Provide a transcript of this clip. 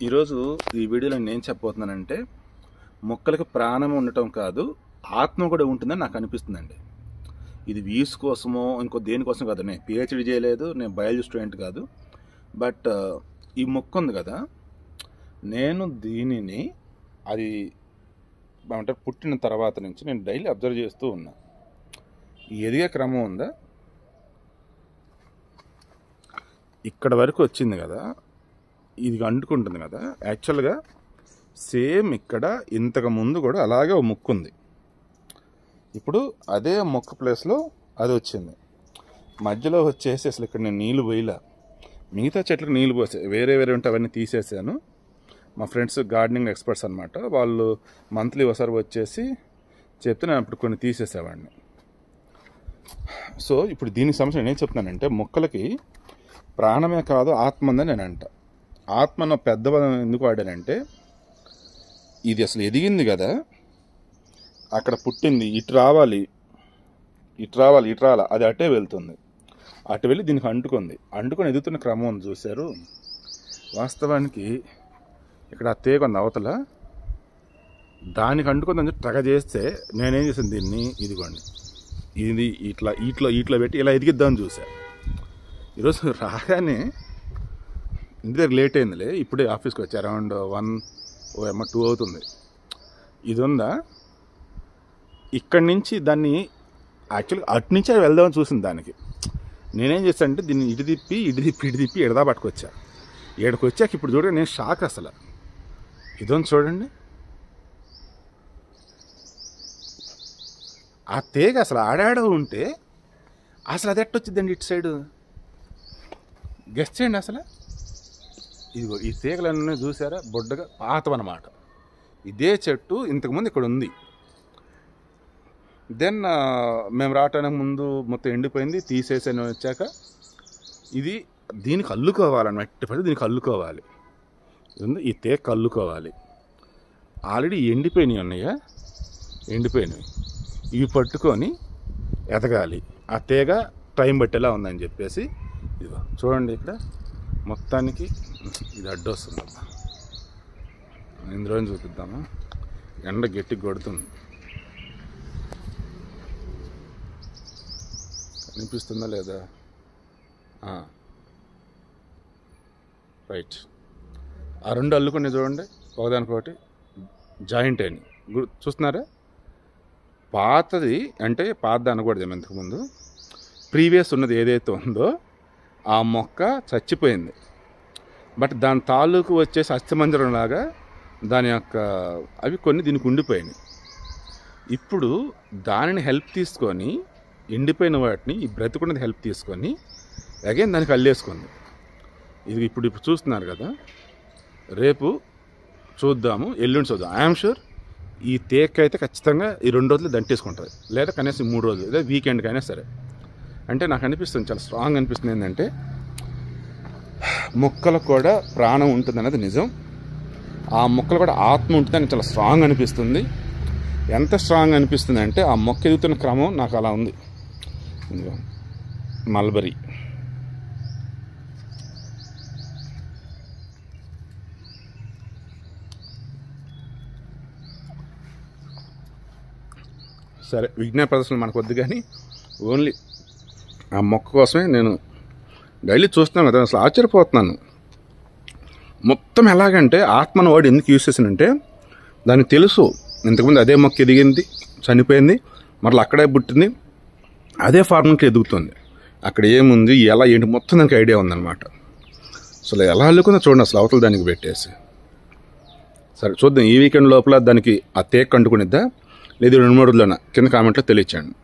ఈరోజు ఈ వీడియోలో నేను చెప్పబోతున్నానంటే మొక్కలకు ప్రాణం ఉండటం కాదు, ఆత్మ కూడా ఉంటుందని నాకు అనిపిస్తుందండి. ఇది వ్యూస్ కోసమో ఇంకో దేనికోసం కాదు. నేను పిహెచ్డి చేయలేదు, నేను బయాలజీ స్టూడెంట్ కాదు. బట్ ఈ మొక్క ఉంది కదా, నేను దీనిని అది అంటే పుట్టిన తర్వాత నుంచి నేను డైలీ అబ్జర్వ్ చేస్తూ ఉన్నా. ఈ ఎదిగే క్రమం ఉందా, ఇక్కడ వరకు వచ్చింది కదా, ఇది అంటుకుంటుంది కదా. యాక్చువల్గా సేమ్ ఇక్కడ ఇంతకు ముందు కూడా అలాగే ఒక మొక్క ఉంది. ఇప్పుడు అదే మొక్క ప్లేస్లో అది వచ్చింది. మధ్యలో వచ్చేసి అసలు ఇక్కడ నేను నీళ్ళు పోయిలా, మిగతా చెట్లకు నీళ్ళు పోసే వేరే వేరే ఉంటే అవన్నీ తీసేసాను. మా ఫ్రెండ్స్ గార్డెనింగ్ ఎక్స్పర్ట్స్ అనమాట, వాళ్ళు మంత్లీ ఒకసారి వచ్చేసి చెప్తే నేను అప్పుడు కొన్ని తీసేసేవాడిని. సో ఇప్పుడు దీనికి సంబంధించి నేనేం చెప్తున్నానంటే, మొక్కలకి ప్రాణమే కాదు ఆత్మ ఉందని నేను అంట. ఆత్మను పెద్ద పదం ఎందుకు వాడానంటే, ఇది అసలు ఎదిగింది కదా, అక్కడ పుట్టింది, ఇటు రావాలి, అది అటే వెళ్తుంది. అటు వెళ్ళి దీనికి అంటుకొని ఎదుగుతున్న క్రమం ఉంది చూశారు. వాస్తవానికి ఇక్కడ ఆ తీగ ఉంది అవతల, దానికి అంటుకుందని ట్రగ చేస్తే నేనేం చేసాను, దీన్ని ఇదిగోండి ఇది ఇట్లా పెట్టి ఇలా ఎదిగిద్దామని చూశాను. ఈరోజు రాగానే ఇంటి దగ్గర లేట్ అయిందిలే, ఇప్పుడే ఆఫీస్కి వచ్చి అరౌండ్ 1-2 అవుతుంది. ఇది ఉందా, ఇక్కడి నుంచి దాన్ని యాక్చువల్గా అటు నుంచి వెళ్దామని చూసింది. దానికి నేనేం చేశానంటే దీన్ని ఇటు తిప్పి ఎడదా పట్టుకొచ్చా. ఏడకు వచ్చాక ఇప్పుడు చూడండి, నేను షాక్ అసలు. ఇదొంది చూడండి, ఆ తీగ అసలు ఆడాడ ఉంటే అసలు అది ఎట్టొచ్చిందండి ఇటు సైడు, గెస్ట్ చేయండి. అసలు ఇదిగో ఈ తీగలన్నీ చూసారా, బొడ్డగా పాతవన్నమాట. ఇదే చెట్టు ఇంతకుముందు ఇక్కడ ఉంది. దెన్ మేము రావటానికి ముందు మొత్తం ఎండిపోయింది, తీసేసాను. వచ్చాక ఇది దీనికి అల్లుకోవాలన్నమాట, ఎట్టి దీనికి అల్లుకోవాలి. ఈ తీగ అల్లుకోవాలి. ఆల్రెడీ ఎండిపోయినాయి ఉన్నాయా, ఎండిపోయినాయి, ఇవి పట్టుకొని ఎదగాలి. ఆ తీగ టైం బట్టేలా ఉందని చెప్పేసి ఇదిగో చూడండి, ఇక్కడ మొత్తానికి ఇది అడ్డొస్తుందమ్మా. ఇందులో చూపిద్దామా, ఎండ గట్టి కొడుతుంది, కనిపిస్తుందా లేదా, రైట్. ఆ రెండు అల్లుకొని చూడండి, ఒకదానికొకటి జాయింట్ అని చూస్తున్నారా. పాతది అంటే పాతది అనకూడదు, ఇంతకుముందు ప్రీవియస్ ఉన్నది ఏదైతే ఉందో ఆ మొక్క చచ్చిపోయింది. బట్ దాని తాలూకు వచ్చేసి అస్థిమంజరం లాగా దాని యొక్క అవి కొన్ని దీనికి ఉండిపోయినాయి. ఇప్పుడు దానిని హెల్ప్ తీసుకొని, ఎండిపోయిన వాటిని ఈ బ్రతుకున్నది హెల్ప్ తీసుకొని అగైన్ దానికి అల్లేసుకుంది. ఇది ఇప్పుడు చూస్తున్నారు కదా, రేపు చూద్దాము, ఎల్లుండి చూద్దాం. ఐఎమ్ షూర్ ఈ తేక్ అయితే ఖచ్చితంగా ఈ 2 రోజులు దంటేసుకుంటుంది, లేదా కనీసం 3 రోజులు, లేదా వీకెండ్కి అయినా సరే. అంటే నాకు అనిపిస్తుంది, చాలా స్ట్రాంగ్ అనిపిస్తుంది ఏంటంటే, మొక్కలకు కూడా ప్రాణం ఉంటుంది అన్నది నిజం. ఆ మొక్కలు కూడా ఆత్మ ఉంటుందని చాలా స్ట్రాంగ్ అనిపిస్తుంది. ఎంత స్ట్రాంగ్ అనిపిస్తుంది అంటే, ఆ మొక్క ఎదుగుతున్న క్రమం నాకు అలా ఉంది. మల్బరీ సరే, విజ్ఞాన ప్రదర్శనలు మనకు వద్దు, కానీ ఓన్లీ ఆ మొక్క కోసమే నేను డైలీ చూస్తున్నాను కదా. అసలు ఆశ్చర్యపోతున్నాను. మొత్తం ఎలాగంటే ఆత్మను వాడు ఎందుకు యూజ్ చేశానంటే, దానికి తెలుసు ఇంతకుముందు అదే మొక్క ఎదిగింది, చనిపోయింది, మరలా అక్కడే పుట్టింది, అదే ఫార్ముకి ఎదుగుతుంది. అక్కడ ఏముంది, ఎలా ఏంటి మొత్తం దానికి ఐడియా ఉందన్నమాట. అసలు ఎలా అల్లుకుందో చూడండి, అసలు అవతల దానికి పెట్టేసి. సరే చూద్దాం, ఈ వీకెండ్ లోపల దానికి ఆ తేక్ అంటుకునిద్దా లేదు 2-3 రోజుల్లోనా, కింద కామెంట్లో తెలియచేయండి.